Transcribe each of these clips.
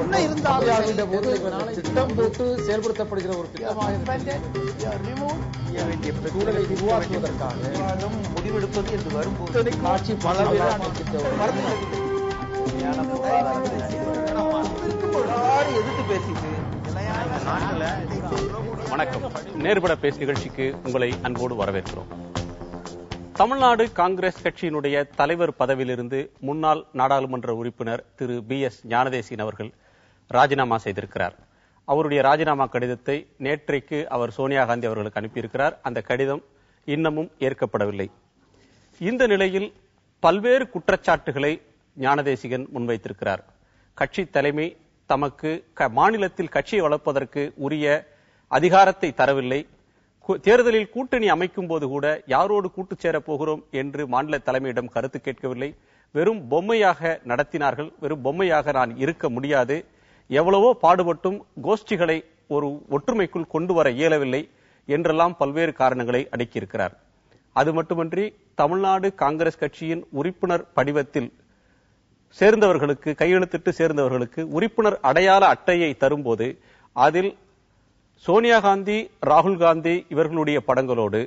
என்ன இருந்தாலும் திட்டம் போட்டு செயல்படுத்தப்படுகிற ஒரு சூழலை உருவாக்குவதற்காக முடிவெடுப்பது என்று வரும்போது ஆட்சி எதிர்த்து பேசிட்டு வணக்கம். நேர்பட பேசு நிகழ்ச்சிக்கு உங்களை அன்போடு வரவேற்கிறோம். தமிழ்நாடு காங்கிரஸ் கட்சியினுடைய தலைவர் பதவியிலிருந்து முன்னாள் நாடாளுமன்ற உறுப்பினர் திரு BS ஞானதேசிகன் அவர்கள் ராஜினாமா செய்திருக்கிறார். அவருடைய ராஜினாமா கடிதத்தை நேற்றைக்கு அவர் சோனியா காந்தி அவர்களுக்கு அனுப்பியிருக்கிறார். அந்த கடிதம் இன்னமும் ஏற்கப்படவில்லை. இந்த நிலையில் பல்வேறு குற்றச்சாட்டுகளை ஞானதேசிகன் முன்வைத்திருக்கிறார். கட்சி தலைமை தமக்கு மாநிலத்தில் கட்சியை வளர்ப்பதற்கு உரிய அதிகாரத்தை தரவில்லை. தேர்தலில் கூட்டணி அமைக்கும் போது கூட யாரோடு கூட்டு சேரப் போகிறோம் என்று மாநில தலைமையிடம் கருத்து கேட்கவில்லை. வெறும் பொம்மையாக நடத்தினார்கள். வெறும் பொம்மையாக நான் இருக்க முடியாது, எவ்வளவோ பாடுபட்டும் கோஷ்டிகளை ஒரு ஒற்றுமைக்குள் கொண்டு வர இயலவில்லை என்றெல்லாம் பல்வேறு காரணங்களை அடுக்கியிருக்கிறார். அது மட்டுமன்றி தமிழ்நாடு காங்கிரஸ் கட்சியின் உறுப்பினர் படிவத்தில் சேர்ந்தவர்களுக்கு, கையெழுத்திட்டு சேர்ந்தவர்களுக்கு உறுப்பினர் அடையாள அட்டையை தரும்போது அதில் சோனியா காந்தி, ராகுல் காந்தி இவர்களுடைய படங்களோடு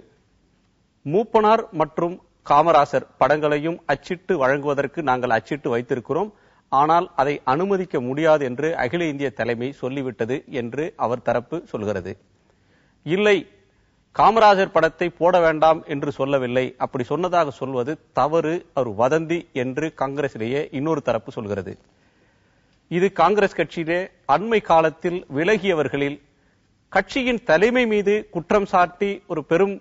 மூப்பனார் மற்றும் காமராசர் படங்களையும் அச்சிட்டு வழங்குவதற்கு நாங்கள் அச்சிட்டு வைத்திருக்கிறோம். ஆனால் அதை அனுமதிக்க முடியாது என்று அகில இந்திய தலைமை சொல்லிவிட்டது என்று அவர் தரப்பு சொல்கிறது. இல்லை, காமராஜர் படத்தை போட வேண்டாம் என்று சொல்லவில்லை, அப்படி சொன்னதாக சொல்வது தவறு, அவர் வதந்தி என்று காங்கிரசிலேயே இன்னொரு தரப்பு சொல்கிறது. இது காங்கிரஸ் கட்சியிலே அண்மை காலத்தில் விலகியவர்களில் கட்சியின் தலைமை மீது குற்றம் சாட்டி ஒரு பெரும்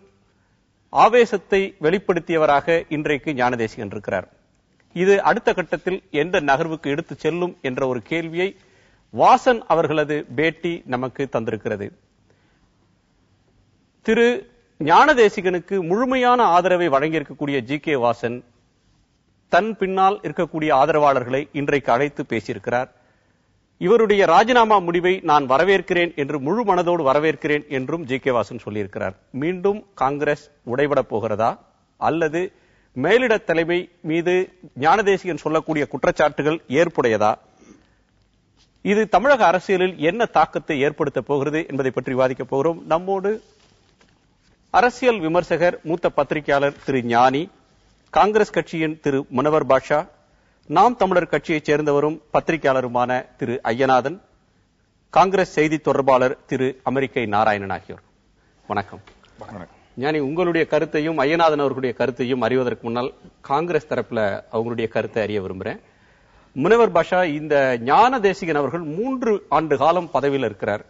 ஆவேசத்தை வெளிப்படுத்தியவராக இன்றைக்கு ஞானதேசிகன் இருக்கிறார். இது அடுத்த கட்டத்தில் எந்த நகர்வுக்கு எடுத்து செல்லும் என்ற ஒரு கேள்வியை வாசன் அவர்களது பேட்டி நமக்கு தந்திருக்கிறது. திரு ஞானதேசிகனுக்கு முழுமையான ஆதரவை வழங்கியிருக்கக்கூடிய GK வாசன் தன் பின்னால் இருக்கக்கூடிய ஆதரவாளர்களை இன்றைக்கு அழைத்து பேசியிருக்கிறார். இவருடைய ராஜினாமா முடிவை நான் வரவேற்கிறேன் என்று, முழு மனதோடு வரவேற்கிறேன் என்றும் GK வாசன் சொல்லியிருக்கிறார். மீண்டும் காங்கிரஸ் உடைபடப் போகிறதா அல்லது மேலிட தலைமை மீது ஞானதேசிகன் சொல்லக்கூடிய குற்றச்சாட்டுகள் ஏற்புடையதா? இது தமிழக அரசியலில் என்ன தாக்கத்தை ஏற்படுத்தப் போகிறது என்பதை பற்றி விவாதிக்கப் போகிறோம். நம்மோடு அரசியல் விமர்சகர், மூத்த பத்திரிகையாளர் திரு ஞானி, காங்கிரஸ் கட்சியின் திரு முனவர் பாஷா, நாம் தமிழர் கட்சியைச் சேர்ந்தவரும் பத்திரிகையாளருமான திரு ஐயநாதன், காங்கிரஸ் செய்தி தொடர்பாளர் திரு அமெரிக்கை நாராயணன் ஆகியோர். வணக்கம். ஞானி, உங்களுடைய கருத்தையும் ஐயநாதன் அவர்களுடைய கருத்தையும் அறிவதற்கு முன்னால் காங்கிரஸ் தரப்புல அவங்களுடைய கருத்தை அறிய விரும்புகிறேன். முனவர் பாஷா, இந்த ஞானதேசிகன் அவர்கள் 3 ஆண்டு காலம் பதவியில் இருக்கிறார்.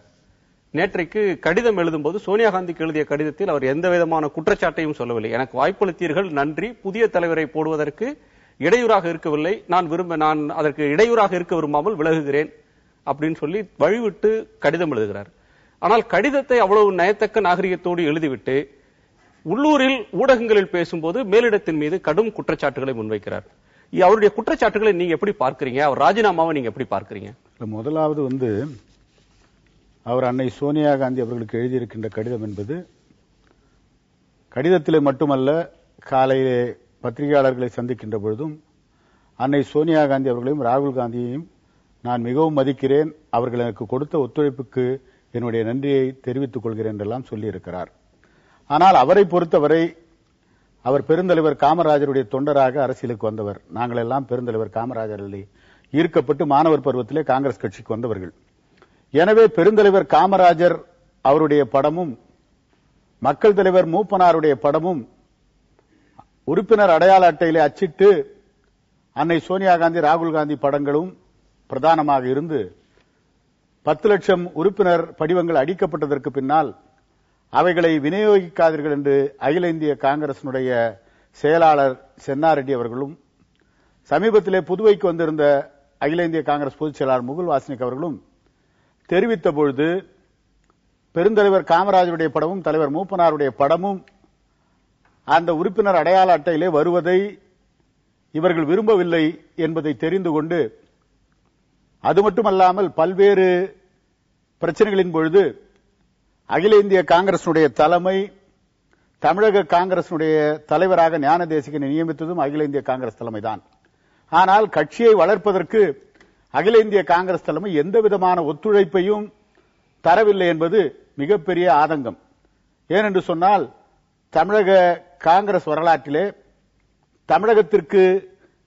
நேற்றைக்கு கடிதம் எழுதும்போது சோனியா காந்திக்கு எழுதிய கடிதத்தில் அவர் எந்த விதமான குற்றச்சாட்டையும் சொல்லவில்லை. எனக்கு வாய்ப்பளித்தீர்கள், நன்றி, புதிய தலைவரை போடுவதற்கு இடையூறாக இருக்கவில்லை, நான் அதற்கு இடையூறாக இருக்க விரும்பாமல் விலகுகிறேன் அப்படின்னு சொல்லி வழிவிட்டு கடிதம் எழுதுகிறார். ஆனால் கடிதத்தை அவ்வளவு நயத்தக்க நாகரிகத்தோடு எழுதிவிட்டு உள்ளூரில் ஊடகங்களில் பேசும்போது மேலிடத்தின் மீது கடும் குற்றச்சாட்டுகளை முன்வைக்கிறார். அவருடைய குற்றச்சாட்டுகளை நீங்க எப்படி பார்க்கிறீங்க? அவர் ராஜினாமாவை நீங்க எப்படி பார்க்கிறீங்க? முதலாவது அவர் அன்னை சோனியா காந்தி அவர்களுக்கு எழுதியிருக்கின்ற கடிதம் என்பது கடிதத்திலே மட்டுமல்ல, காலையிலே பத்திரிகையாளர்களை சந்திக்கின்ற பொழுதும் அன்னை சோனியா காந்தி அவர்களையும் ராகுல் காந்தியையும் நான் மிகவும் மதிக்கிறேன், அவர்கள் எனக்கு கொடுத்த ஒத்துழைப்புக்கு என்னுடைய நன்றியை தெரிவித்துக் கொள்கிறேன் என்றெல்லாம் சொல்லியிருக்கிறார். ஆனால் அவரை பொறுத்தவரை அவர் பெருந்தலைவர் காமராஜருடைய தொண்டராக அரசியலுக்கு வந்தவர். நாங்கள் எல்லாம் பெருந்தலைவர் காமராஜரில் ஈர்க்கப்பட்டு மாணவர் பருவத்திலே காங்கிரஸ் கட்சிக்கு வந்தவர்கள். எனவே பெருந்தலைவர் காமராஜர் அவருடைய படமும் மக்கள் தலைவர் மூப்பனாருடைய படமும் உறுப்பினர் அடையாள அட்டையிலே அச்சிட்டு அன்னை சோனியா காந்தி, ராகுல் காந்தி படங்களும் பிரதானமாக இருந்து 10 லட்சம் உறுப்பினர் படிவங்கள் அடிக்கப்பட்டதற்கு பின்னால் அவைகளை விநியோகிக்காதீர்கள் என்று அகில இந்திய காங்கிரசினுடைய செயலாளர் சென்னாரெட்டி அவர்களும், சமீபத்திலே புதுவைக்கு வந்திருந்த அகில இந்திய காங்கிரஸ் பொதுச் செயலாளர் முகுல் வாஸ்னிக் அவர்களும் தெரிவித்த பொழுது பெருந்தலைவர் காமராஜருடைய படமும் தலைவர் மூப்பனாருடைய படமும் அந்த உறுப்பினர் அடையாள அட்டையிலே வருவதை இவர்கள் விரும்பவில்லை என்பதை தெரிந்து கொண்டு, அது மட்டுமல்லாமல் பல்வேறு பிரச்சனைகளின் பொழுது அகில இந்திய காங்கிரசுடைய தலைமை தமிழக காங்கிரசுடைய தலைவராக ஞானதேசிகனை நியமித்ததும் அகில இந்திய காங்கிரஸ் தலைமைதான். ஆனால் கட்சியை வளர்ப்பதற்கு அகில இந்திய காங்கிரஸ் தலைமை எந்த விதமான ஒத்துழைப்பையும் தரவில்லை என்பது மிகப்பெரிய ஆதங்கம். ஏனென்று சொன்னால் தமிழக காங்கிரஸ் வரலாற்றிலே தமிழகத்திற்கு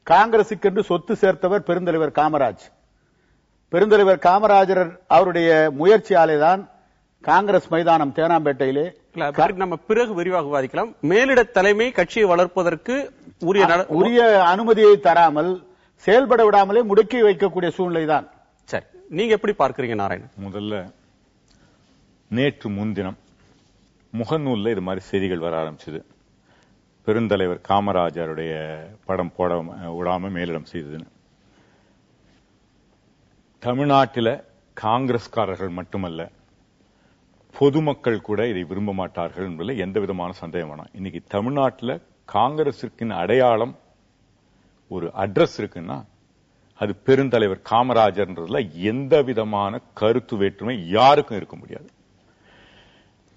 காங்கிரசுக்கென்று சொத்து சேர்த்தவர் பெருந்தலைவர் காமராஜ். பெருந்தலைவர் காமராஜர் அவருடைய முயற்சியாலேதான் காங்கிரஸ் மைதானம் தேனாம்பேட்டையிலே நம்ம பிறகு விரிவாக விவாதிக்கலாம். மேலிட தலைமை கட்சியை வளர்ப்பதற்கு உரிய அனுமதியை தராமல் செயல்பட விடாமலே முடக்கி வைக்கக்கூடிய சூழ்நிலைதான். சரி, நீங்க எப்படி பார்க்கிறீங்க நாராயணன்? முதல்ல நேற்று முன்தினம் முகநூல்ல இது மாதிரி செய்திகள் வர ஆரம்பிச்சது. பெருந்தலைவர் காமராஜருடைய படம் போட விடாம மேலிடம் செய்ததுன்னு. தமிழ்நாட்டில் காங்கிரஸ்காரர்கள் மட்டுமல்ல, பொதுமக்கள் கூட இதை விரும்ப மாட்டார்கள் என்பதில் எந்த விதமான சந்தேகம் வேணாம். இன்னைக்கு தமிழ்நாட்டில் காங்கிரசிற்கின் அடையாளம், ஒரு அட்ரஸ் இருக்குன்னா அது பெருந்தலைவர் காமராஜர்ன்றதுல எந்த விதமான கருத்து வேற்றுமை யாருக்கும் இருக்க முடியாது.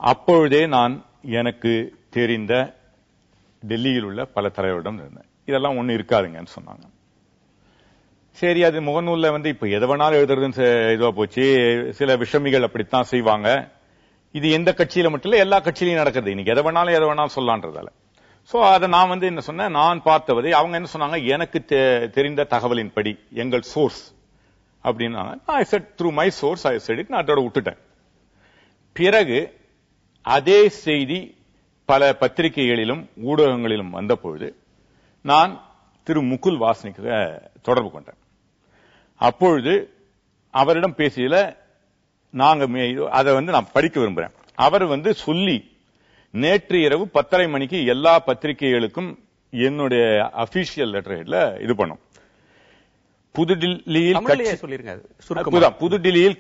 அப்பொழுதே நான் எனக்கு தெரிந்த டெல்லியில் உள்ள பல தலைவரிடம் இருந்தேன். இதெல்லாம் ஒண்ணு இருக்காதுங்கன்னு சொன்னாங்க. சரி, அது முகநூல்ல இப்ப எதை வேணாலும் எழுதுறதுன்னு இதுவா போச்சு. சில விஷமிகள் அப்படித்தான் செய்வாங்க. இது எந்த கட்சியில மட்டும் இல்ல, எல்லா கட்சியிலையும் நடக்கிறது. இன்னைக்கு எதை வேணாலும் சொல்லலான்றதால. சோ அதை நான் என்ன சொன்னேன், நான் பார்த்தவதை அவங்க என்ன சொன்னாங்க, எனக்கு தெரிந்த தகவலின் படி எங்கள் சோர்ஸ் அப்படின்னாங்க. ஐ set through my source I set it, நான் அதோட விட்டுட்டேன். பிறகு அதே செய்தி பல பத்திரிகைகளிலும் ஊடகங்களிலும் வந்த பொழுது நான் திரு முகுல் வாஸ்னிக்கு தொடர்பு கொண்டேன். அப்பொழுது அவரிடம் பேசியதுல நாங்க அதை நான் படிக்க விரும்புறேன். அவர் சொல்லி நேற்று இரவு 10:30 மணிக்கு எல்லா பத்திரிகைகளுக்கும் என்னுடைய அபிஷியல் லெட்டர் ஹெட்ல இது பண்ணும். புதுடில்லியில்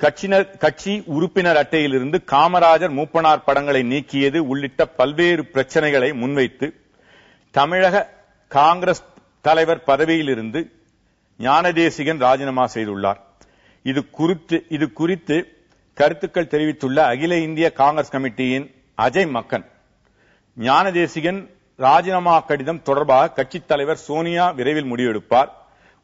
கட்சி உறுப்பினர் அட்டையிலிருந்து காமராஜர் மூப்பனார் படங்களை நீக்கியது உள்ளிட்ட பல்வேறு பிரச்சனைகளை முன்வைத்து தமிழக காங்கிரஸ் தலைவர் பதவியிலிருந்து ஞானதேசிகன் ராஜினாமா செய்துள்ளார். இது குறித்து கருத்துக்கள் தெரிவித்துள்ள அகில இந்திய காங்கிரஸ் கமிட்டியின் அஜய் மக்கன், ஞானதேசிகன் ராஜினாமா கடிதம் தொடர்பாக கட்சித் தலைவர் சோனியா விரைவில் முடிவெடுப்பார்.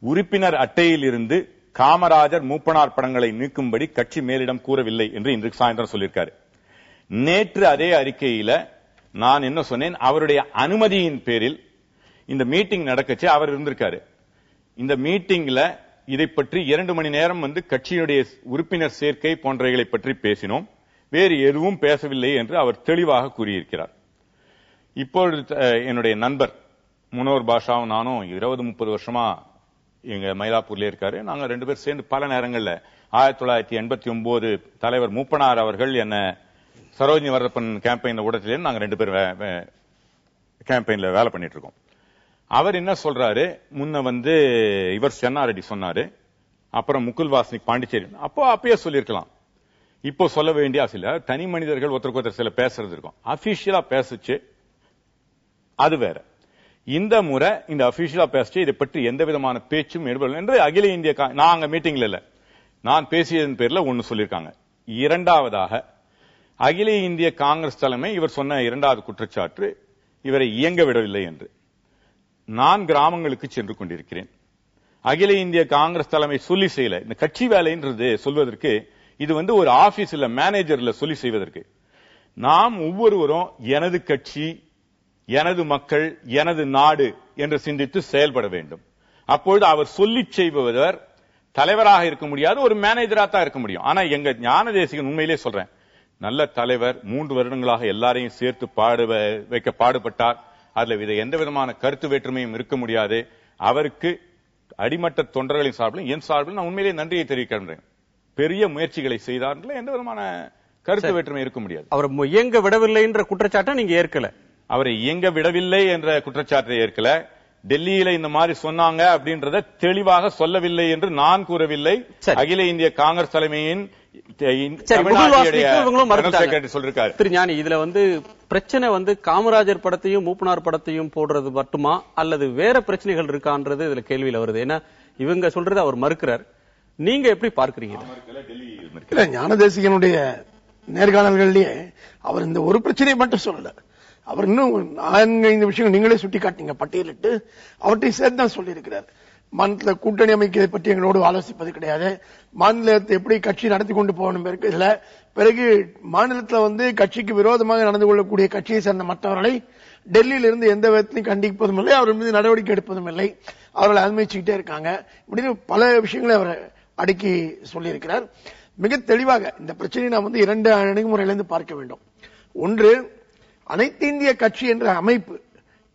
உறுப்பினர் அட்டையில் இருந்து காமராஜர் மூப்பனார் படங்களை நீக்கும்படி கட்சி மேலிடம் கூறவில்லை என்று இன்று சாயந்தரம் சொல்லியிருக்காரு. நேற்று அதே அறிக்கையில நான் என்ன சொன்னேன், அவருடைய அனுமதியின் பேரில் இந்த மீட்டிங் நடக்கச்சு அவர் இருந்திருக்காரு. இந்த மீட்டிங்ல இதை பற்றி 2 மணி நேரம் கட்சியினுடைய உறுப்பினர் சேர்க்கை போன்றவைகளை பற்றி பேசினோம். வேறு எதுவும் பேசவில்லை என்று அவர் தெளிவாக கூறியிருக்கிறார். இப்பொழுது என்னுடைய நண்பர் முனோர் பாஷாவும் நானும் 20-30 வருஷமா எங்க மயிலாப்பூர்ல இருக்காரு. நாங்க 2 பேர் சேர்ந்து பல நேரங்கள்ல 1989 தலைவர் மூப்பனார் அவர்கள் என்ன சரோஜினி வரதப்பன் கேம்பெயின் ஊடகத்திலே நாங்க 2 பேர் கேம்பெயின்ல வேலை பண்ணிட்டு இருக்கோம். அவர் என்ன சொல்றாரு, முன்ன இவர் சென்னாரெட்டி சொன்னாரு, அப்புறம் முகுல் வாஸ்னிக் பாண்டிச்சேரி, அப்பயே சொல்லிருக்கலாம். இப்போ சொல்ல வேண்டிய அவசியம் இல்ல. தனி மனிதர்கள் ஒருத்தருக்கு ஒருத்தர் சில பேசுறது இருக்கும், அபிஷியலா பேசுச்சு அது வேற. இந்த முறை இந்த அபிஷியலா பேசுச்சு, இதை பற்றி எந்த விதமான பேச்சும் எடுபடவில்லை என்று அகில இந்திய நாங்க மீட்டிங்ல இல்ல, நான் பேசியதன் பேர்ல ஒன்னு சொல்லியிருக்காங்க. இரண்டாவதாக அகில இந்திய காங்கிரஸ் தலைமை இவர் சொன்ன இரண்டாவது குற்றச்சாட்டு இவரை இயங்க விடவில்லை என்று. நான் கிராமங்களுக்கு சென்று கொண்டிருக்கிறேன். அகில இந்திய காங்கிரஸ் தலைமை சொல்லி செய்யல. இந்த கட்சி வேலைன்றது சொல்வதற்கு இது ஒரு ஆபீஸ் இல்ல, மேனேஜர்ல சொல்லி செய்வதற்கு. நாம் ஒவ்வொருவரும் எனது கட்சி, எனது மக்கள், எனது நாடு என்று சிந்தித்து செயல்பட வேண்டும். அப்பொழுது அவர் சொல்லி செய்பவர் தலைவராக இருக்க முடியாது, ஒரு மேனேஜரா தான் இருக்க முடியும். ஆனா எங்க ஞானதேசிகன் உண்மையிலே சொல்றேன், நல்ல தலைவர், 3 வருடங்களாக எல்லாரையும் சேர்த்து வைக்க பாடுபட்டார். அதுல எந்த விதமான கருத்து வேற்றுமையும் இருக்க முடியாது. அவருக்கு அடிமட்ட தொண்டர்களின் சார்பில் என் சார்பில் நான் உண்மையிலே நன்றியை தெரிவிக்கின்றேன். பெரிய முயற்சிகளை செய்தார், எந்த விதமான கருத்து வேற்றுமை இருக்க முடியாது. அவர் இயங்க விடவில்லை என்ற குற்றச்சாட்டை நீங்க ஏற்கல? அவரை இயங்க விடவில்லை என்ற குற்றச்சாட்டை ஏற்கல. டெல்லியில இந்த மாதிரி சொன்னாங்க அப்படின்றத தெளிவாக சொல்லவில்லை என்று நான் கூறவில்லை. அகில இந்திய காங்கிரஸ் தலைமையின் சொல்லிருக்காரு திரு ஞானி. இதுல பிரச்சனை காமராஜர் படத்தையும் மூப்பனார் படத்தையும் போடுறது மட்டுமா, அல்லது வேற பிரச்சனைகள் இருக்கான்றது இதுல கேள்வியில வருது. ஏன்னா இவங்க சொல்றது அவர் மறுக்கிறார். நீங்க எப்படி பார்க்கிறீங்க? ஞானதேசிகனுடைய நேர்காணல்கள்லயே அவர் இந்த ஒரு பிரச்சனையை மட்டும் சொல்லல, அவர் இன்னும் 4-5 விஷயங்கள் நீங்களே சுட்டி காட்டிங்க பட்டியலிட்டு, அவற்றை சேர்த்து தான் சொல்லியிருக்கிறார். மாநிலத்தில் கூட்டணி அமைக்கிறதை பற்றி எங்களோடு ஆலோசிப்பது கிடையாது. மாநிலத்தை எப்படி கட்சி நடத்தி கொண்டு போகணும் இல்ல. பிறகு மாநிலத்தில் கட்சிக்கு விரோதமாக நடந்து கொள்ளக்கூடிய கட்சியை சேர்ந்த மற்றவர்களை டெல்லியில இருந்து எந்த விதத்திலையும் கண்டிப்பதும் இல்லை, அவர்கள் மீது நடவடிக்கை எடுப்பதும் இல்லை. அவர்களை அனுமதிச்சுக்கிட்டே இருக்காங்க. இப்படி பல விஷயங்களை அவர் அடுக்கி சொல்லியிருக்கிறார். மிக தெளிவாக இந்த பிரச்சனையை நாம் 2 அணுகுமுறையிலிருந்து பார்க்க வேண்டும். ஒன்று, அனைத்து இந்திய கட்சி என்ற அமைப்பு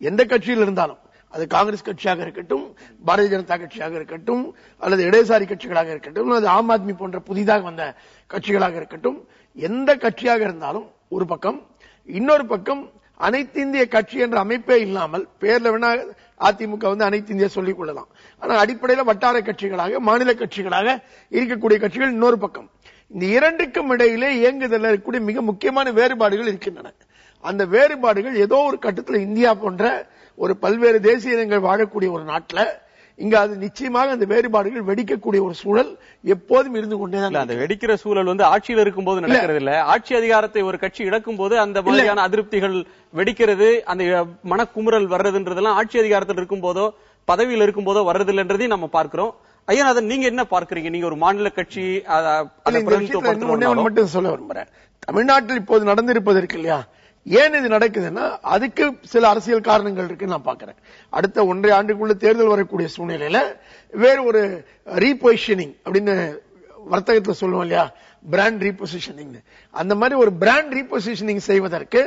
எந்த கட்சியில் இருந்தாலும், அது காங்கிரஸ் கட்சியாக இருக்கட்டும், பாரதிய ஜனதா கட்சியாக இருக்கட்டும், அல்லது இடதுசாரி கட்சிகளாக இருக்கட்டும், அல்லது ஆம் ஆத்மி போன்ற புதிதாக வந்த கட்சிகளாக இருக்கட்டும், எந்த கட்சியாக இருந்தாலும் ஒரு பக்கம், இன்னொரு பக்கம் அனைத்து இந்திய கட்சி என்ற அமைப்பே இல்லாமல் பேர்ல வேணா அதிமுக அனைத்து இந்தியா சொல்லிக் கொள்ளலாம். ஆனா அடிப்படையில் வட்டார கட்சிகளாக, மாநில கட்சிகளாக இருக்கக்கூடிய கட்சிகள் இன்னொரு பக்கம். இந்த இரண்டுக்கும் இடையிலே இயங்குதல் இருக்கக்கூடிய மிக முக்கியமான வேறுபாடுகள் இருக்கின்றன. அந்த வேறுபாடுகள் ஏதோ ஒரு கட்டத்தில் இந்தியா போன்ற ஒரு பல்வேறு தேசிய இனங்கள் வாழக்கூடிய ஒரு நாட்டில் இங்க அது நிச்சயமாக அந்த வேறுபாடுகள் வெடிக்கக்கூடிய ஒரு சூழல் எப்போதும் இருந்து கொண்டேதான். அந்த வெடிக்கிற சூழல் ஆட்சியில் இருக்கும் போது நடக்கிறது இல்ல. ஆட்சி அதிகாரத்தை ஒரு கட்சி இழக்கும் போது அந்த மாதிரியான அதிருப்திகள் வெடிக்கிறது, அந்த மனக்குமுறல் வர்றதுன்றதெல்லாம் ஆட்சி அதிகாரத்தில் இருக்கும் போதோ பதவியில் இருக்கும் போதோ வர்றதில்லைன்றதையும் நம்ம பார்க்கிறோம். ஐயா, அதை நீங்க என்ன பார்க்கிறீங்க? நீங்க ஒரு மாநில கட்சி மட்டும் சொல்ல விரும்புறேன். தமிழ்நாட்டில் இப்போது நடந்திருப்பதற்கு இல்லையா, ஏன் இது நடக்குதுன்னா அதுக்கு சில அரசியல் காரணங்கள் இருக்கு நான் பாக்கிறேன். அடுத்த 1.5 ஆண்டுக்குள்ள தேர்தல் வரக்கூடிய சூழ்நிலையில வேறு ஒரு ரீபொசிஷனிங் அப்படின்னு வர்த்தகத்தில் சொல்லுவோம் இல்லையா, பிராண்ட் ரீபொசிஷனிங், அந்த மாதிரி ஒரு பிராண்ட் ரீபொசிஷனிங் செய்வதற்கு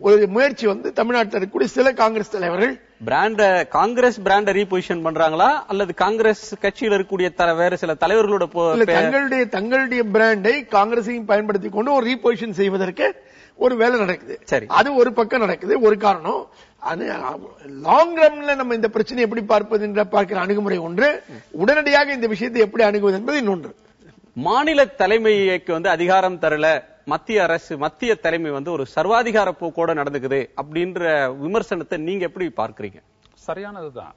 ஒரு முயற்சி தமிழ்நாட்டில் இருக்கக்கூடிய சில காங்கிரஸ் தலைவர்கள் காங்கிரஸ் பிராண்ட ரீபொசிஷன் பண்றாங்களா, அல்லது காங்கிரஸ் கட்சியில் இருக்கக்கூடிய வேற சில தலைவர்களோட தங்களுடைய பிராண்டை காங்கிரஸையும் பயன்படுத்திக் கொண்டு ஒரு ரீபொசிஷன் செய்வதற்கு ஒரு வேலை நடக்குது. சரி, அது ஒரு பக்கம் நடக்குது, ஒரு காரணம். லாங் ரன்ல நம்ம இந்த பிரச்சனை எப்படி பார்ப்பது என்ற பார்க்கிற அணுகுமுறை ஒன்று, உடனடியாக இந்த விஷயத்தை எப்படி அணுகுவது என்பது இன்னொன்று. மாநில தலைமைக்கு அதிகாரம் தரல மத்திய அரசு, மத்திய தலைமை ஒரு சர்வாதிகார போக்கோட நடந்துக்குது அப்படின்ற விமர்சனத்தை நீங்க எப்படி பார்க்கிறீங்க? சரியானதுதான்.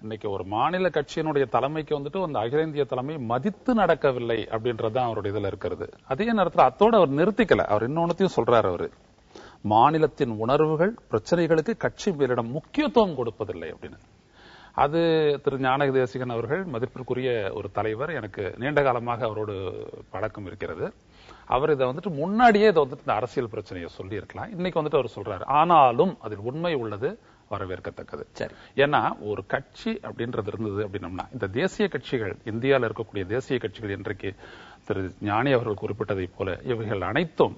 இன்னைக்கு ஒரு மாநில கட்சியினுடைய தலைமைக்கு அந்த அகில இந்திய தலைமை மதித்து நடக்கவில்லை அப்படின்றதுதான் அவருடைய இதுல இருக்கிறது. அதே நேரத்தில் அத்தோட அவர் நிறுத்திக்கல. அவர் இன்னொன்னையும் சொல்றாரு, அவரு மாநிலத்தின் உணர்வுகள் பிரச்சனைகளுக்கு கட்சி மேலிடம் முக்கியத்துவம் கொடுப்பதில்லை அப்படின்னு. அது திரு ஞானக தேசிகன் அவர்கள் மதிப்பிற்குரிய ஒரு தலைவர், எனக்கு நீண்ட காலமாக அவரோடு பழக்கம் இருக்கிறது. அவர் இதை முன்னாடியே இதை இந்த அரசியல் பிரச்சனையை சொல்லி இருக்கலாம். இன்னைக்கு அவர் சொல்றாரு, ஆனாலும் அதில் உண்மை உள்ளது, வரவேற்கத்தக்கது. ஏன்னா ஒரு கட்சி அப்படின்றது இருந்தது அப்படின்னம்னா, இந்த தேசிய கட்சிகள், இந்தியாவில் இருக்கக்கூடிய தேசிய கட்சிகள் இன்றைக்கு திரு ஞானி அவர்கள் குறிப்பிட்டதை போல இவைகள் அனைத்தும்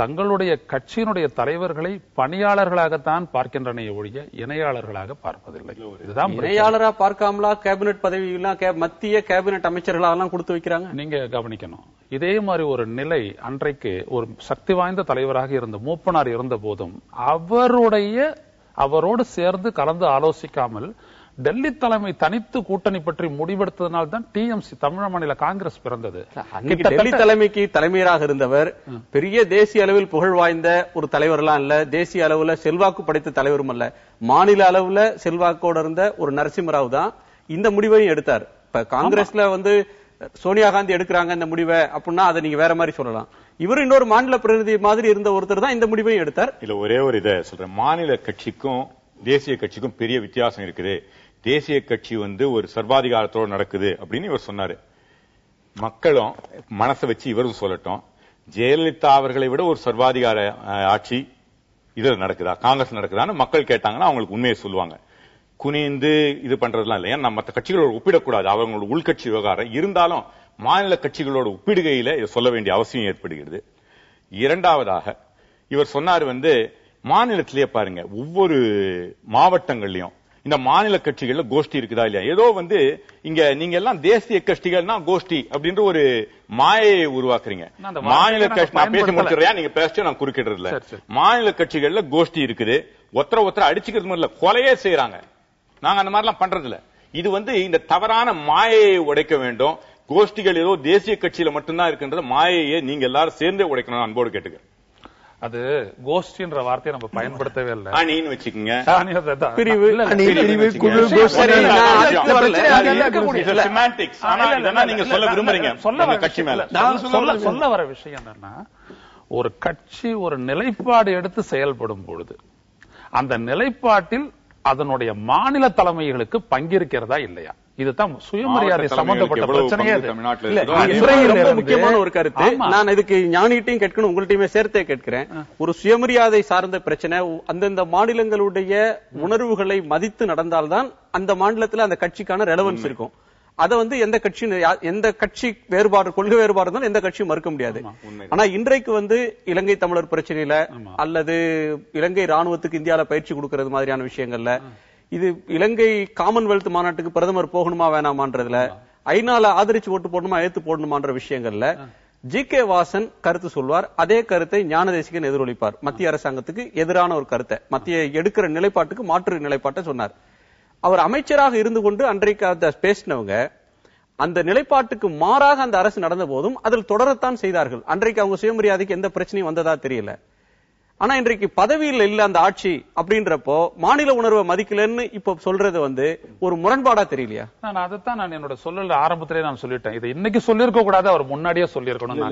தங்களுடைய கட்சியினுடைய தலைவர்களை பணியாளர்களாகத்தான் பார்க்கின்றன ஒழிய இணையாளர்களாக பார்ப்பதில்லை. இதுதான் இணையாளரா பார்க்காமலா கேபினெட் பதவி மத்திய கேபினெட் அமைச்சர்களாக கொடுத்து வைக்கிறாங்க. நீங்க கவனிக்கணும். இதே மாதிரி ஒரு நிலை அன்றைக்கு ஒரு சக்தி வாய்ந்த தலைவராக இருந்த மூப்பனார் இருந்த போதும் அவரோடு சேர்ந்து கலந்து ஆலோசிக்காமல் டெல்லி தலைமை தனித்து கூட்டணி பற்றி முடிவெடுத்ததனால் தான் டிஎம்சி தமிழ் மாநில காங்கிரஸ் பிறந்தது. டெல்லி தலைமைக்கு தலைமையராக இருந்தவர் பெரிய தேசிய அளவில் புகழ் வாய்ந்த ஒரு தலைவர்லாம் இல்ல, தேசிய அளவுல செல்வாக்கு படைத்த தலைவரும் அல்ல, மாநில அளவுல செல்வாக்கோட இருந்த ஒரு நரசிம்மராவ் தான் இந்த முடிவையும் எடுத்தார். இப்ப காங்கிரஸ்ல சோனியா காந்தி எடுக்கிறாங்க இந்த முடிவை அப்படின்னா அதை நீங்க வேற மாதிரி சொல்லலாம். இவர் இன்னொரு மாநில பிரதிநிதி மாதிரி இருந்த ஒருத்தர் தான் இந்த முடிவையும் எடுத்தார். இல்ல, ஒரே ஒரு இதை சொல்றேன். மாநில கட்சிக்கும் தேசிய கட்சிக்கும் பெரிய வித்தியாசம் இருக்குது. தேசிய கட்சி ஒரு சர்வாதிகாரத்தோடு நடக்குது அப்படின்னு இவர் சொன்னாரு. மக்களும் மனசை வச்சு இவரும் சொல்லட்டும், ஜெயலலிதா அவர்களை விட ஒரு சர்வாதிகார ஆட்சி இதுல நடக்குதா, காங்கிரஸ் நடக்குதான்னு மக்கள் கேட்டாங்கன்னா அவங்களுக்கு உண்மையை சொல்லுவாங்க. குனிந்து இது பண்றதுலாம் இல்லை. ஏன்னா மற்ற கட்சிகளோட ஒப்பிடக்கூடாது, அவங்களோட உள்கட்சி விவகாரம் இருந்தாலும் மாநில கட்சிகளோட ஒப்பிடுகையில இதை சொல்ல வேண்டிய அவசியம் ஏற்படுகிறது. இரண்டாவதாக இவர் சொன்னார் மாநிலத்திலேயே பாருங்க, ஒவ்வொரு மாவட்டங்கள்லயும் இந்த மாநில கட்சிகள்ல கோஷ்டி இருக்குதா இல்லையா, ஏதோ இங்க நீங்க எல்லாம் தேசிய கட்சிகள்னா கோஷ்டி அப்படின்ற ஒரு மாயையை உருவாக்குறீங்க. மாநில கட்சி நான் பேச முடிச்சிடறேன், நீங்க பேச நான் குறுக்கிடுறது இல்ல. மாநில கட்சிகள்ல கோஷ்டி இருக்குது, ஒருத்தர அடிச்சுக்கிறது மாதிரி இல்ல, கொலையே செய்யறாங்க. நாங்க அந்த மாதிரிலாம் பண்றது இல்ல. இது இந்த தவறான மாயையை உடைக்க வேண்டும். கோஷ்டிகள் ஏதோ தேசிய கட்சியில மட்டும்தான் இருக்குன்ற மாயையை நீங்க எல்லாரும் சேர்ந்தே உடைக்கணும், அன்போடு கேட்டுக்கிறேன். அது கோஷ்டின்ற வார்த்தையை நம்ம பயன்படுத்தவே இல்லை. அணின்னு வச்சுக்கோங்க, பிரிவு, குழு, நீங்க சொல்ல விரும்புறீங்க கட்சி மேல. சொல்ல வர விஷயம் என்னன்னா, ஒரு கட்சி ஒரு நிலைப்பாடு எடுத்து செயல்படும் பொழுது அந்த நிலைப்பாட்டில் அதனுடைய மாநில தலைமைகளுக்கு பங்கிருக்கிறதா இல்லையா? இதுதான் சுயமரியாதை சம்பந்தப்பட்ட பிரச்சனையே. ரொம்ப முக்கியமான ஒரு கருத்து. நான் இதுக்கு ஞானிகிட்டையும் கேட்கணும், உங்கள்கிட்டயுமே சேர்த்தே கேட்கிறேன். ஒரு சுயமரியாதை சார்ந்த பிரச்சனை அந்தந்த மாநிலங்களுடைய உணர்வுகளை மதித்து நடந்தால்தான் அந்த மாநிலத்தில் அந்த கட்சிக்கான ரெலவன்ஸ் இருக்கும். அதை எந்த கட்சி வேறுபாடு, கொள்கை வேறுபாடு இருந்தாலும் எந்த கட்சியும் மறுக்க முடியாது. ஆனா இன்றைக்கு இலங்கை தமிழர் பிரச்சனையில அல்லது இலங்கை ராணுவத்துக்கு இந்தியாவில பயிற்சி கொடுக்கறது மாதிரியான விஷயங்கள்ல, இது இலங்கை காமன்வெல்த் மாநாட்டுக்கு பிரதமர் போகணுமா வேணாமான்றதுல, ஐநால ஆதரிச்சு ஓட்டு போடணுமா எடுத்து போடணுமான்ற விஷயங்கள்ல ஜி.கே. வாசன் கருத்து சொல்வார். அதே கருத்தை ஞானதேசிகன் எதிரொலிப்பார். மத்திய அரசாங்கத்துக்கு எதிரான ஒரு கருத்தை, மத்திய எடுக்கிற நிலைப்பாட்டுக்கு மாற்று நிலைப்பாட்டை சொன்னார். அவர் அமைச்சராக இருந்து கொண்டு அன்றைக்கு பேசினவங்க அந்த நிலைப்பாட்டுக்கு மாறாக அந்த அரசு நடந்த போதும் அதில் தொடரத்தான் செய்தார்கள். அன்றைக்கு அவங்க சுயமரியாதைக்கு எந்த பிரச்சனையும் வந்ததா தெரியல. ஆனா இன்றைக்கு பதவியில் இல்ல அந்த ஆட்சி அப்படின்றப்போ மாநில உணர்வை மதிக்கலன்னு இப்ப சொல்றது ஒரு முரண்பாடா தெரியலையா? நான் அதைத்தான் என்னோட சொல்லல ஆரம்பத்திலே நான் சொல்லிட்டேன். இதை இன்னைக்கு சொல்லிருக்க கூடாது, அவர் முன்னாடியே சொல்லிருக்கணும்.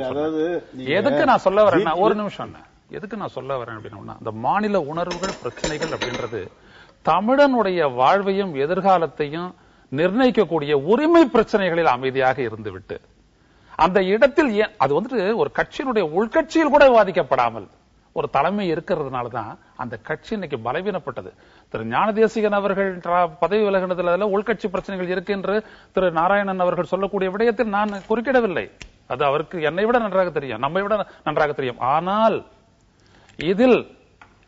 எதுக்கு நான் சொல்ல வரேன், ஒரு நிமிஷம், எதுக்கு நான் சொல்ல வரேன் அப்படின்னா, அந்த மாநில உணர்வுகள் பிரச்சனைகள் அப்படின்றது தமிழனுடைய வாழ்வையும் எதிர்காலத்தையும் நிர்ணயிக்கக்கூடிய உரிமை பிரச்சனைகளில் அமைதியாக இருந்துவிட்டு அந்த இடத்தில் அது ஒரு கட்சியினுடைய உள்கட்சியில் கூட விவாதிக்கப்படாமல் ஒரு தலைமை இருக்கிறதுனாலதான் அந்த கட்சி இன்னைக்கு பலவீனப்பட்டது. திரு ஞானதேசிகன் அவர்கள் பதவி விலகினதுல உள்கட்சி பிரச்சனைகள் இருக்கு என்று திரு நாராயணன் அவர்கள் சொல்லக்கூடிய விடயத்தில் நான் குறுக்கிடவில்லை. அது அவருக்கு என்னை விட நன்றாக தெரியும், நம்மை விட நன்றாக தெரியும். ஆனால் இதில்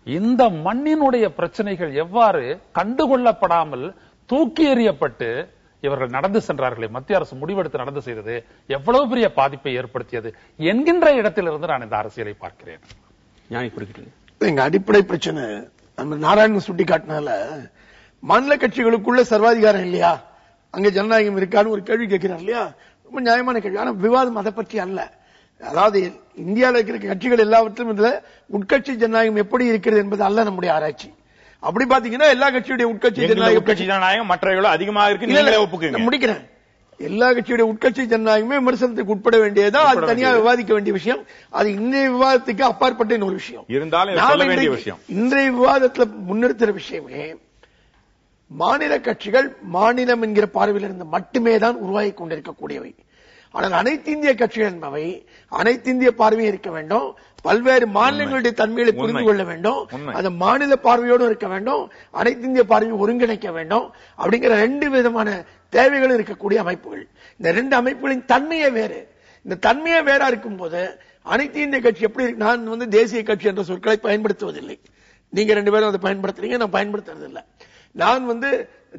இந்த மண்ணினுடைய பிரச்சனைகள் எவ்வாறு கண்டுகொள்ளப்படாமல் தூக்கி எறியப்பட்டு இவர்கள் நடந்து சென்றார்களே, மத்திய அரசு முடிவெடுத்து நடந்து செய்தது எவ்வளவு பெரிய பாதிப்பை ஏற்படுத்தியது என்கின்ற இடத்திலிருந்து நான் இந்த அரசியலை பார்க்கிறேன். எங்க அடிப்படை பிரச்சனை நம்ம நாராயணன் சுட்டி காட்டினால மாநில கட்சிகளுக்குள்ள சர்வாதிகாரம் இல்லையா, அங்க ஜனநாயகம் இருக்கான்னு ஒரு கேள்வி கேட்கிறார் இல்லையா, ரொம்ப நியாயமான கேள்வி. ஆனா விவாதம் அதை பற்றி அல்ல. அதாவது இந்தியாவில் இருக்கிற கட்சிகள் எல்லாவற்றிலும் இதுல உட்கட்சி ஜனநாயகம் எப்படி இருக்கிறது என்பது அல்ல நம்முடைய ஆராய்ச்சி. அப்படி பாத்தீங்கன்னா எல்லா கட்சியுடைய உட்கட்சி ஜனநாயகம் மற்றவர்களும் அதிகமாக இருக்கு. முடிக்கிறேன். எல்லா கட்சியுடைய உட்கட்சி ஜனநாயகமே விமர்சனத்துக்கு உட்பட வேண்டியதான், அது தனியாக விவாதிக்க வேண்டிய விஷயம். அது இன்றைய விவாதத்துக்கு அப்பாற்பட்ட இன்னொரு விஷயம். இருந்தாலும் இன்றைய விவாதத்தில் முன்னிறுத்துற விஷயமே மாநில கட்சிகள் மாநிலம் என்கிற பார்வையில் இருந்து மட்டுமே தான் உருவாகி கொண்டிருக்கக்கூடியவை. ஆனால் அனைத்து இந்திய கட்சிகள் என்பவை அனைத்து இந்திய பார்வையும் இருக்க வேண்டும், பல்வேறு மாநிலங்களுடைய தன்மைகளை புரிந்து கொள்ள வேண்டும், அந்த மாநில பார்வையோடு இருக்க வேண்டும், அனைத்து இந்திய பார்வையை ஒருங்கிணைக்க வேண்டும். அப்படிங்கிற ரெண்டு விதமான தேவைகளும் இருக்கக்கூடிய அமைப்புகள். இந்த ரெண்டு அமைப்புகளின் தன்மையே வேறு. இந்த தன்மையே வேறா இருக்கும் போது அனைத்து இந்திய கட்சி எப்படி, நான் தேசிய கட்சி என்ற சொற்களை பயன்படுத்துவதில்லை. நீங்க ரெண்டு பேரும் அதை பயன்படுத்துறீங்க, நான் பயன்படுத்துறது இல்லை. நான்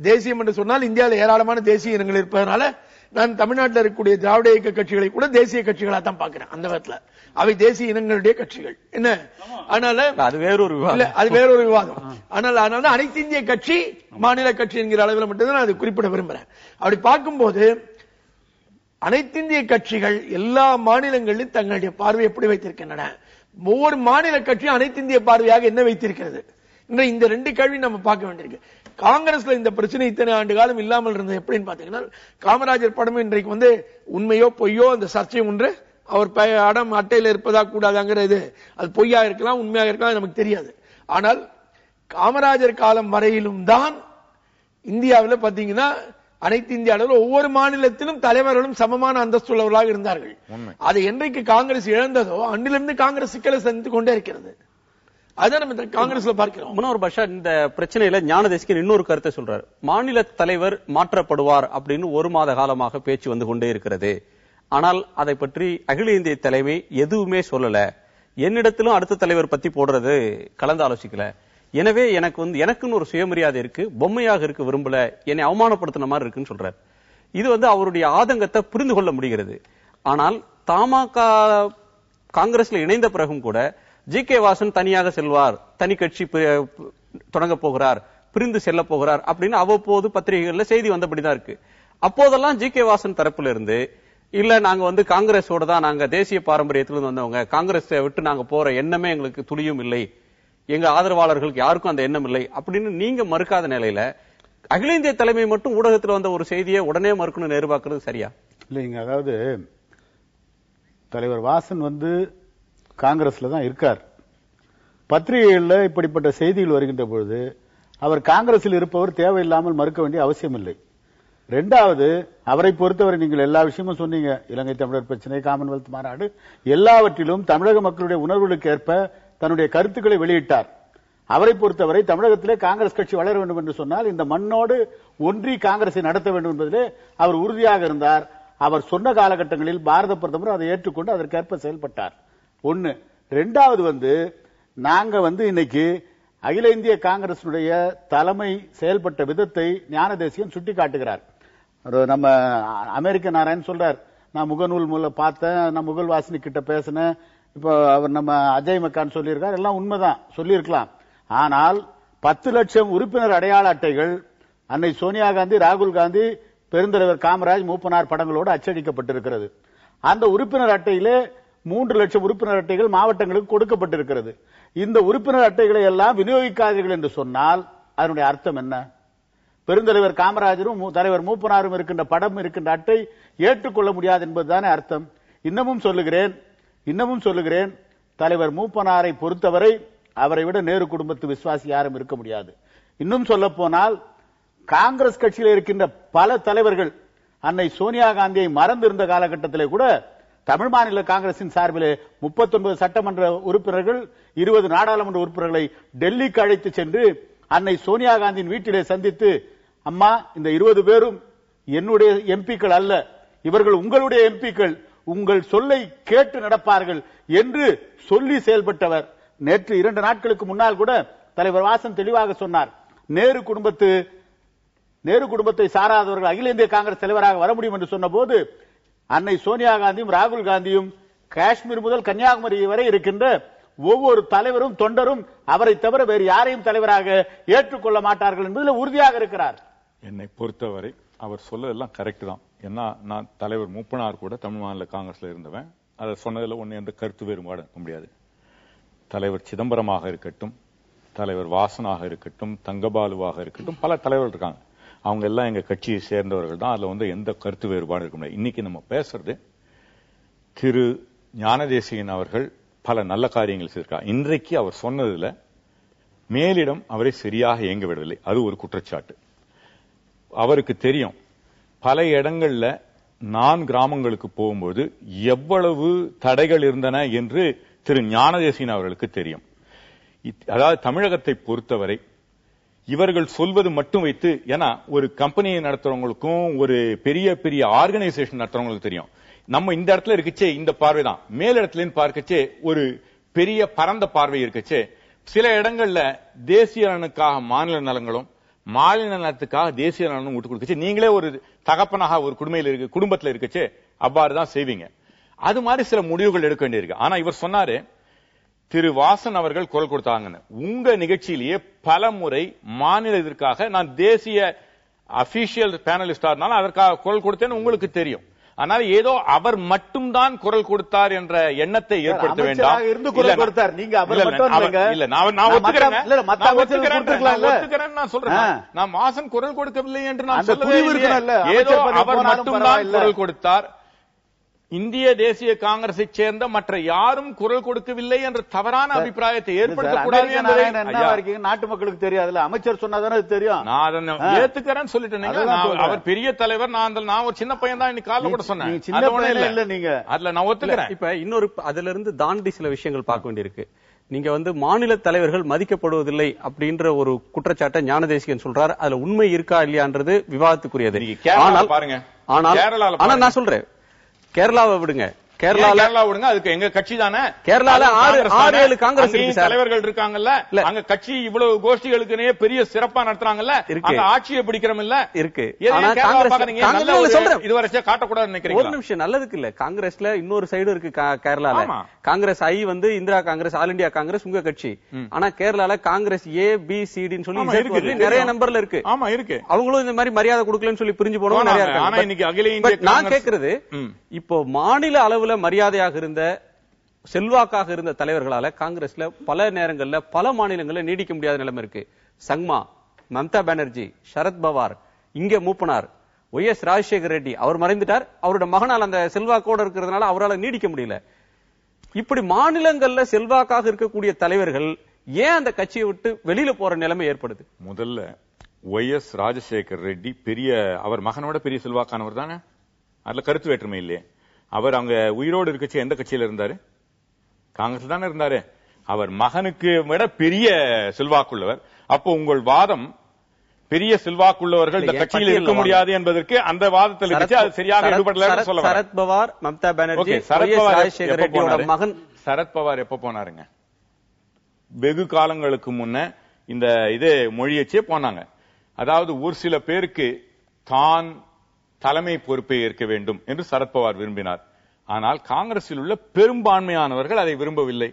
தேசியம் என்று சொன்னால் இந்தியாவில் ஏராளமான தேசிய இனங்கள் இருப்பதனால நான் தமிழ்நாட்டில் இருக்கக்கூடிய திராவிட இயக்க கட்சிகளை கூட தேசிய கட்சிகளா தான் பாக்குறேன். அந்த விதத்துல அவை தேசிய இனங்களுடைய கட்சிகள் என்ன. அதனால அது வேறொரு விவாதம். அதனால அனைத்து இந்திய கட்சி மாநில கட்சி என்கிற அளவில் மட்டும்தான் நான் அதை குறிப்பிட விரும்புறேன். அப்படி பார்க்கும்போது அனைத்து இந்திய கட்சிகள் எல்லா மாநிலங்களிலும் தங்களுடைய பார்வை எப்படி வைத்திருக்கின்றன, ஒவ்வொரு மாநில கட்சியும் அனைத்து இந்திய பார்வையாக என்ன வைத்திருக்கிறது, இந்த ரெண்டு கேள்வி நம்ம பார்க்க வேண்டியிருக்கு. காங்கிரஸ்ல இந்த பிரச்சனை இத்தனை ஆண்டு காலம் இல்லாமல் இருந்தது எப்படின்னு பாத்தீங்கன்னா, காமராஜர் படம் இன்றைக்கு உண்மையோ பொய்யோ அந்த சர்ச்சை ஒன்று அவர் படம் அட்டையில இருப்பதா கூடாதாங்கிறது, அது பொய்யா இருக்கலாம் உண்மையாக இருக்கலாம் நமக்கு தெரியாது. ஆனால் காமராஜர் காலம் வரையிலும் தான் இந்தியாவில் பாத்தீங்கன்னா அனைத்து இந்திய அளவில் ஒவ்வொரு மாநிலத்திலும் தலைவர்களும் சமமான அந்தஸ்து உள்ளவர்களாக இருந்தார்கள். அதை என்றைக்கு காங்கிரஸ் இழந்ததோ அன்றிலிருந்து காங்கிரஸ் சிக்கலை சந்தித்துக் கொண்டே இருக்கிறது. அதான் நம்ம காங்கிரஸ்ல பார்க்கிறோம். முன்னோர் பாஷா இந்த பிரச்சனையில ஞானதேசிகன் இன்னொரு கருத்தை சொல்றாரு. மாநில தலைவர் மாற்றப்படுவார் அப்படின்னு ஒரு மாத காலமாக பேச்சு வந்து கொண்டே இருக்கிறது. ஆனால் அதை பற்றி அகில இந்திய தலைமை எதுவுமே சொல்லல. என்னிடத்திலும் அடுத்த தலைவர் பத்தி போடுறது கலந்து ஆலோசிக்கல. எனவே எனக்குன்னு ஒரு சுயமரியாதை இருக்கு, பொம்மையாக இருக்க விரும்பல, என்னை அவமானப்படுத்தின மாதிரி இருக்குன்னு சொல்றாரு. இது அவருடைய ஆதங்கத்தை புரிந்து கொள்ள முடிகிறது. ஆனால் தமாக காங்கிரஸ்ல இணைந்த பிறகும் கூட ஜி.கே. வாசன் தனியாக செல்வார், தனி கட்சி தொடங்க போகிறார், பிரிந்து செல்ல போகிறார் அப்படின்னு அவ்வப்போது பத்திரிகைகள்ல செய்தி வந்தபடிதான் இருக்கு. அப்போதெல்லாம் ஜி.கே. வாசன் தரப்புல இருந்து இல்ல நாங்க காங்கிரஸோட தான், நாங்க தேசிய பாரம்பரியத்திலிருந்து வந்தவங்க, காங்கிரஸ் விட்டு நாங்க போற எண்ணமே எங்களுக்கு துளியும் இல்லை, எங்க ஆதரவாளர்களுக்கு யாருக்கும் அந்த எண்ணம் இல்லை அப்படின்னு நீங்க மறுக்காத நிலையில அகில இந்திய தலைமை மட்டும் ஊடகத்தில் வந்த ஒரு செய்தியை உடனே மறுக்கணும்னு எதிர்பார்க்கிறது சரியா? இல்லைங்க. அதாவது தலைவர் வாசன் காங்கிரஸ்ல தான் இருக்கார். பத்திரிகைகளில் இப்படிப்பட்ட செய்திகள் வருகின்ற பொழுது அவர் காங்கிரஸில் இருப்பவர் தேவையில்லாமல் மறுக்க வேண்டிய அவசியம் இல்லை. இரண்டாவது, அவரை பொறுத்தவரை நீங்கள் எல்லா விஷயமும் சொன்னீங்க. இலங்கை தமிழர் பிரச்சனை, காமன்வெல்த் மாநாடு, எல்லாவற்றிலும் தமிழக மக்களுடைய உணர்வுகளுக்கு ஏற்ப தன்னுடைய கருத்துக்களை வெளியிட்டார். அவரை பொறுத்தவரை தமிழகத்திலே காங்கிரஸ் கட்சி வளர வேண்டும் என்று சொன்னால் இந்த மண்ணோடு ஒன்றி காங்கிரஸை நடத்த வேண்டும் என்பதிலே அவர் உறுதியாக இருந்தார். அவர் சொன்ன காலகட்டங்களில் பாரத பிரதமர் அதை ஏற்றுக்கொண்டு அதற்கேற்ப செயல்பட்டார். ஒன்னு. இரண்டாவது நாங்க இன்னைக்கு அகில இந்திய காங்கிரசுடைய தலைமை செயல்பட்ட விதத்தை ஞானதேசிகன் சுட்டிக்காட்டுகிறார். நம்ம அமெரிக்க நாராயண் சொல்றார், நான் முகநூல் மூலம் பார்த்தேன், நான் முகல் வாசினி கிட்ட பேசினேன். இப்போ அவர் நம்ம அஜய் மக்கான் சொல்லியிருக்கார், எல்லாம் உண்மைதான் சொல்லியிருக்கலாம். ஆனால் 10 லட்சம் உறுப்பினர் அடையாள அட்டைகள் அன்னை சோனியா காந்தி, ராகுல் காந்தி, பெருந்தலைவர் காமராஜ், மூப்பனார் படங்களோடு அச்சடிக்கப்பட்டிருக்கிறது. அந்த உறுப்பினர் அட்டையிலே 3 லட்சம் உறுப்பினர் அட்டைகள் மாவட்டங்களுக்கு கொடுக்கப்பட்டிருக்கிறது. இந்த உறுப்பினர் அட்டைகளை எல்லாம் விநியோகிக்காதீர்கள் என்று சொன்னால் அதனுடைய அர்த்தம் என்ன? பெருந்தலைவர் காமராஜரும் தலைவர் மூப்பனாரும் இருக்கின்ற படம் இருக்கின்ற அட்டை ஏற்றுக்கொள்ள முடியாது என்பதுதானே அர்த்தம். இன்னமும் சொல்லுகிறேன், தலைவர் மூப்பனாரை பொறுத்தவரை அவரை விட நேரு குடும்பத்து விசுவாசி யாரும் இருக்க முடியாது. இன்னும் சொல்ல போனால் காங்கிரஸ் கட்சியில் இருக்கின்ற பல தலைவர்கள் அன்னை சோனியா காந்தியை மறந்திருந்த காலகட்டத்திலே கூட தமிழ் மாநில காங்கிரசின் சார்பிலே 39 சட்டமன்ற உறுப்பினர்கள், 20 நாடாளுமன்ற உறுப்பினர்களை டெல்லிக்கு அழைத்து சென்று அன்னை சோனியா காந்தியின் வீட்டிலே சந்தித்து, அம்மா, இந்த 20 பேரும் என்னுடைய எம்பிக்கள் அல்ல, இவர்கள் உங்களுடைய எம்பிக்கள், உங்கள் சொல்லை கேட்டு நடப்பார்கள் என்று சொல்லி செயல்பட்டவர். நேற்று 2 நாட்களுக்கு முன்னால் கூட தலைவர் வாசன் தெளிவாக சொன்னார், நேரு குடும்பத்தை சாராதவர்கள் அகில இந்திய காங்கிரஸ் தலைவராக வர முடியும் என்று சொன்ன போது அன்னை சோனியா காந்தியும் ராகுல் காந்தியும் காஷ்மீர் முதல் கன்னியாகுமரி வரை இருக்கின்ற ஒவ்வொரு தலைவரும் தொண்டரும் அவரை தவிர வேறு யாரையும் தலைவராக ஏற்றுக்கொள்ள மாட்டார்கள் என்பதில் உறுதியாக இருக்கிறார். என்னை பொறுத்தவரை அவர் சொல்லதெல்லாம் கரெக்ட் தான். ஏன்னா நான் தலைவர் மூப்பனார் கூட தமிழ் மாநில காங்கிரஸ்ல இருந்தவன். அதை சொன்னதில் ஒன்னு என்ற கருத்து வேறுபாடு இருக்க முடியாது. தலைவர் சிதம்பரமாக இருக்கட்டும், தலைவர் வாசனாக இருக்கட்டும், தங்கபாலுவாக இருக்கட்டும், பல தலைவர்கள் இருக்காங்க. அவங்க எல்லாம் எங்க கட்சியை சேர்ந்தவர்கள் தான். அதுல எந்த கருத்து வேறுபாடு இருக்க முடியாது. இன்னைக்கு நம்ம பேசுறது திரு ஞானதேசிகன் அவர்கள் பல நல்ல காரியங்கள் செய்திருக்கார். இன்றைக்கு அவர் சொன்னதுல மேலிடம் அவரை சரியாக இயங்க விடவில்லை, அது ஒரு குற்றச்சாட்டு. அவருக்கு தெரியும், பல இடங்கள்ல நான் கிராமங்களுக்கு போகும்போது எவ்வளவு தடைகள் இருந்தன என்று திரு ஞானதேசிகன் அவர்களுக்கு தெரியும். அதாவது தமிழகத்தை பொறுத்தவரை இவர்கள் சொல்வது மட்டும் வைத்து, ஏன்னா ஒரு கம்பெனியை நடத்துறவங்களுக்கும் ஒரு பெரிய பெரிய ஆர்கனைசேஷன் நடத்துறவங்களுக்கு தெரியும், நம்ம இந்த இடத்துல இருக்கச்சே இந்த பார்வை தான், மேல் இடத்துல பார்க்கச்சே ஒரு பெரிய பரந்த பார்வை இருக்கச்சே, சில இடங்கள்ல தேசிய நலனுக்காக மாநில நலங்களும் மாநில நலத்துக்காக தேசிய நலனும் விட்டு கொடுக்கச்சு, நீங்களே ஒரு தகப்பனாக ஒரு குடும்பத்தில் இருக்கச்சே அவ்வாறுதான் செய்வீங்க. அது மாதிரி சில முடிவுகள் எடுக்க வேண்டியிருக்கு. ஆனா இவர் சொன்னாரு, திரு வாசன் அவர்கள் குரல் கொடுத்தாங்கன்னு. உங்க நிகழ்ச்சியிலேயே பல முறை மாநில இதற்காக நான் தேசிய அபிஷியல் பேனலிஸ்டா இருந்தாலும் அதற்காக குரல் கொடுத்தேன்னு உங்களுக்கு தெரியும். ஆனால் ஏதோ அவர் மட்டும்தான் குரல் கொடுத்தார் என்ற எண்ணத்தை ஏற்படுத்த வேண்டாம். இருந்து குரல் கொடுத்தார், நீங்க அவர் மட்டும் இல்ல. நான் ஒத்துக்கிறேன், நான் சொல்றேன், நான் வாசன் குரல் கொடுக்கவில்லை என்று நான் சொல்லவில்லை. ஏதோ அவர் மட்டும்தான் குரல் கொடுத்தார். இந்திய தேசிய காங்கிரஸை சேர்ந்த மற்ற யாரும் குரல் கொடுக்கவில்லை என்ற தவறான அபிப்பிராயத்தை ஏற்படுத்தக்கூடாது. நாட்டு மக்களுக்கு தெரியாதுல்ல, அமைச்சர் சொன்னாதானே தெரியும். நான் அதை ஏத்துக்கிறேன்னு சொல்லிட்டேன். அவர் பெரிய தலைவர், நான் ஒரு சின்ன பையன் தான் இன்னைக்கு காலைல கூட சொன்னேன். இல்ல நீங்க அதுல நான் ஒத்துக்கிறேன். இப்ப இன்னொரு அதுல இருந்து தாண்டி சில விஷயங்கள் பார்க்க வேண்டியிருக்கு. நீங்க மாநில தலைவர்கள் மதிக்கப்படுவதில்லை அப்படின்ற ஒரு குற்றச்சாட்டை ஞானதேசிகன் சொல்றாரு. அதுல உண்மை இருக்கா இல்லையான்றது விவாதத்துக்குரியது. ஆனால் பாருங்க, ஆனால் நான் சொல்றேன், கேரளாவை விடுங்க, கேரளா விடுங்க, அதுக்கு எங்க கட்சி தானே. கேரளால 6-7 காங்கிரஸ் தலைவர்கள் இருக்காங்கல்ல, அங்க கட்சி இவ்வளவு கோஷ்டிகளுக்கு பெரிய சிறப்பா நடத்துறாங்கல்ல, அங்க ஆட்சியை பிடிக்கிறோம் இல்ல இருக்கு. இதுவரை காட்டக்கூடாது நினைக்கிறீங்க. ஒரு நிமிஷம், நல்லதுக்கு இல்ல. காங்கிரஸ்ல இன்னொரு சைடு இருக்கு. கேரளால காங்கிரஸ் ஐ இந்திரா காங்கிரஸ், ஆல் இந்தியா காங்கிரஸ் உங்க கட்சி. ஆனா கேரளால காங்கிரஸ் ABCD சொல்லி நிறைய நம்பர்ல இருக்கு. ஆமா இருக்கு. அவங்களும் இந்த மாதிரி மரியாதை கொடுக்கலன்னு சொல்லி பிரிஞ்சு போனவங்க நிறைய இருக்கு. ஆனா இன்னைக்கு அகில இந்திய நான் கேட்கறது, இப்போ மாநில அளவுல மரியாதையாக இருந்த, செல்வாக்காக இருந்த தலைவர்களால காங்கிரஸ்ல பல நேரங்கள்ல பல மாநிலங்கள்ல நீடிக்க முடியாத நிலைமை இருக்கு. சங்மா, மம்தா பானர்ஜி, சரத் பவார், இங்க மூப்பனார், YS ராஜசேகர் ரெட்டி, அவர் மறைந்துட்டார். அவரோட மகனால் அந்த செல்வாக்கோடு இருக்கிறதுனால அவரால் நீடிக்க முடியல. இப்படி மாநிலங்கள்ல செல்வாக்காக இருக்கக்கூடிய தலைவர்கள் ஏன் அந்த கட்சியை விட்டு வெளியில போற நிலைமை ஏற்படுது? முதல்ல ஒய்.எஸ். ராஜசேகர் ரெட்டி பெரிய, அவர் மகனோட பெரிய செல்வாக்கானவர் தானே, அதுல கருத்து வேற்றுமை இல்லையே. அவர் அங்க உயிரோடு இருக்கச்சு எந்த கட்சியில இருந்தாரு? காங்கிரஸ் தானே இருந்தாரு. அவர் மகனுக்கு விட பெரிய செல்வாக்குள்ளவர். அப்போ உங்கள் வாதம் பெரிய செல்வாக்குள்ளவர்கள் இந்த கட்சியில் இருக்க முடியாது என்பதற்கு அந்த வாதத்தில் இருந்துச்சு. அது சரியாக ஈடுபடல சொல்ல. சரத்பவார், மம்தா பானர்ஜி, சரத்பவார் மகன் சரத்பவார் எப்ப போனாருங்க? வெகு காலங்களுக்கு முன்ன இந்த இதே மொழியச்சே போனாங்க. அதாவது ஒரு சில பேருக்கு தான் தலைமை பொறுப்பை ஏற்க வேண்டும் என்று சரத்பவார் விரும்பினார். ஆனால் காங்கிரஸில் உள்ள பெரும்பான்மையானவர்கள் அதை விரும்பவில்லை.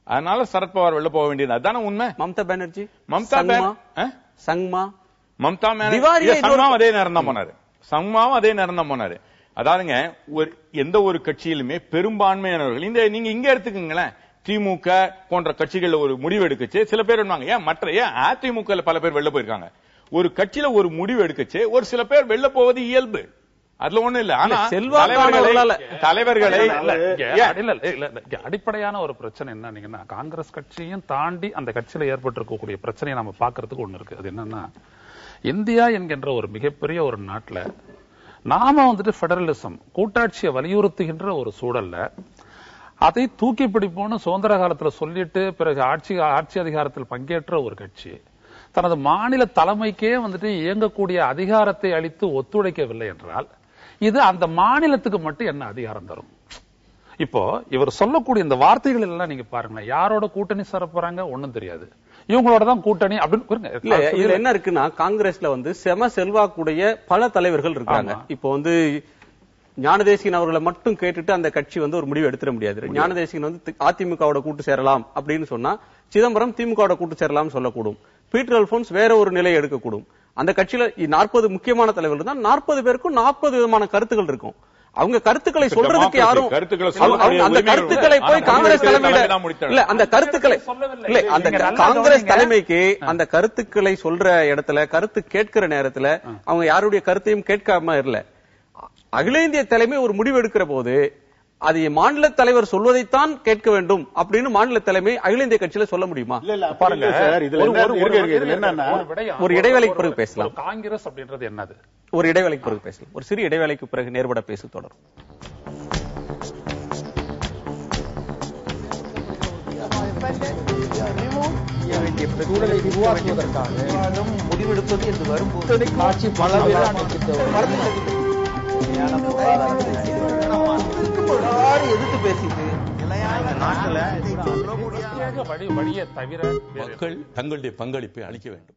அதனால சரத்பவார் வெளில போக வேண்டியது. அதுதானே உண்மை. மம்தா பானர்ஜி, மம்தா சங்மாவும் அதே நேரம் தான் போனாரு. சங்மாவும் அதே நேரம் தான் போனாரு. அதாவதுங்க, எந்த ஒரு கட்சியிலுமே பெரும்பான்மையானவர்கள், இந்த நீங்க இங்க எடுத்துக்கீங்களேன், திமுக போன்ற கட்சிகள்ல ஒரு முடிவு எடுக்கச்சு சில பேர் வருவாங்க. ஏன் அதிமுக பல பேர் வெளில போயிருக்காங்க. ஒரு கட்சியில ஒரு முடிவு எடுக்கச்சு ஒரு சில பேர் வெளில போவது இயல்பு, அதுல ஒண்ணு இல்ல. ஆனா தலைவர்களை அடிப்படையான ஒரு பிரச்சனை என்னன்னா, காங்கிரஸ் கட்சியும் தாண்டி அந்த கட்சியில ஏற்பட்டிருக்கக்கூடிய பிரச்சனையை நம்ம பாக்குறதுக்கு ஒண்ணு இருக்கு. அது என்னன்னா, இந்தியா என்கின்ற ஒரு மிகப்பெரிய ஒரு நாட்டுல நாம பெடரலிசம், கூட்டாட்சியை வலியுறுத்துகின்ற ஒரு சூழல்ல அதை தூக்கி பிடிப்போம்னு சுதந்திர காலத்துல சொல்லிட்டு பிறகு ஆட்சி அதிகாரத்தில் பங்கேற்ற ஒரு கட்சி தனது மாநில தலைமைக்கே இயங்கக்கூடிய அதிகாரத்தை அளித்து ஒத்துழைக்கவில்லை என்றால் இது அந்த மாநிலத்துக்கு மட்டும் என்ன அதிகாரம் தரும்? இப்போ இவர் சொல்லக்கூடிய இந்த வார்த்தைகள் எல்லாம் நீங்க பாருங்களேன், யாரோட கூட்டணி சேர போறாங்க ஒண்ணும் தெரியாது, இவங்களோட தான் கூட்டணி அப்படின்னு. இதுல என்ன இருக்குன்னா, காங்கிரஸ்ல செம செல்வாக்குடைய பல தலைவர்கள் இருக்காங்க. இப்போ ஞானதேசிகன் அவர்களை மட்டும் கேட்டுட்டு அந்த கட்சி ஒரு முடிவு எடுத்துட முடியாது. ஞானதேசிகன் அதிமுகவோட கூட்டு சேரலாம் அப்படின்னு சொன்னா சிதம்பரம் திமுகவோட கூட்டு சேரலாம் சொல்லக்கூடும். பீட்டர் அல்போன்ஸ் வேற ஒரு நிலையை எடுக்கக்கூடும். அந்த கட்சியில 40 முக்கியமான தலைவர்கள் இருந்தா 40 பேருக்கும் 40 விதமான கருத்துக்கள் இருக்கும். அவங்க கருத்துக்களை சொல்றதுக்கு யாரும் அந்த கருத்துக்களை போய் காங்கிரஸ் தலைமையில இல்ல, அந்த கருத்துக்களை இல்ல, அந்த காங்கிரஸ் தலைமைக்கு அந்த கருத்துக்களை சொல்ற இடத்துல, கருத்து கேட்கிற நேரத்துல அவங்க யாருடைய கருத்தையும் கேட்காம இல்ல. அகில இந்திய தலைமை ஒரு முடிவு எடுக்கிற போது அது மாநில தலைவர் சொல்வதைத்தான் கேட்க வேண்டும் அப்படின்னு மாநில தலைமை அகில இந்திய கட்சியில சொல்ல முடியுமா? பாருங்க சார், ஒரு இடைவேளைக்கு பிறகு பேசலாம். காங்கிரஸ் அப்படின்றது என்னது? ஒரு இடைவேளைக்கு பிறகு பேசலாம். ஒரு சிறு இடைவேளைக்கு பிறகு நேர்பட பேச தொடரும். சூழலை உருவாக்குவதற்காக முடிவெடுப்பது என்று வரும்போது ஆட்சி எதிர்த்து பேசிட்டு வழியை தவிர மக்கள் தங்களுடைய பங்களிப்பை அளிக்க வேண்டும்.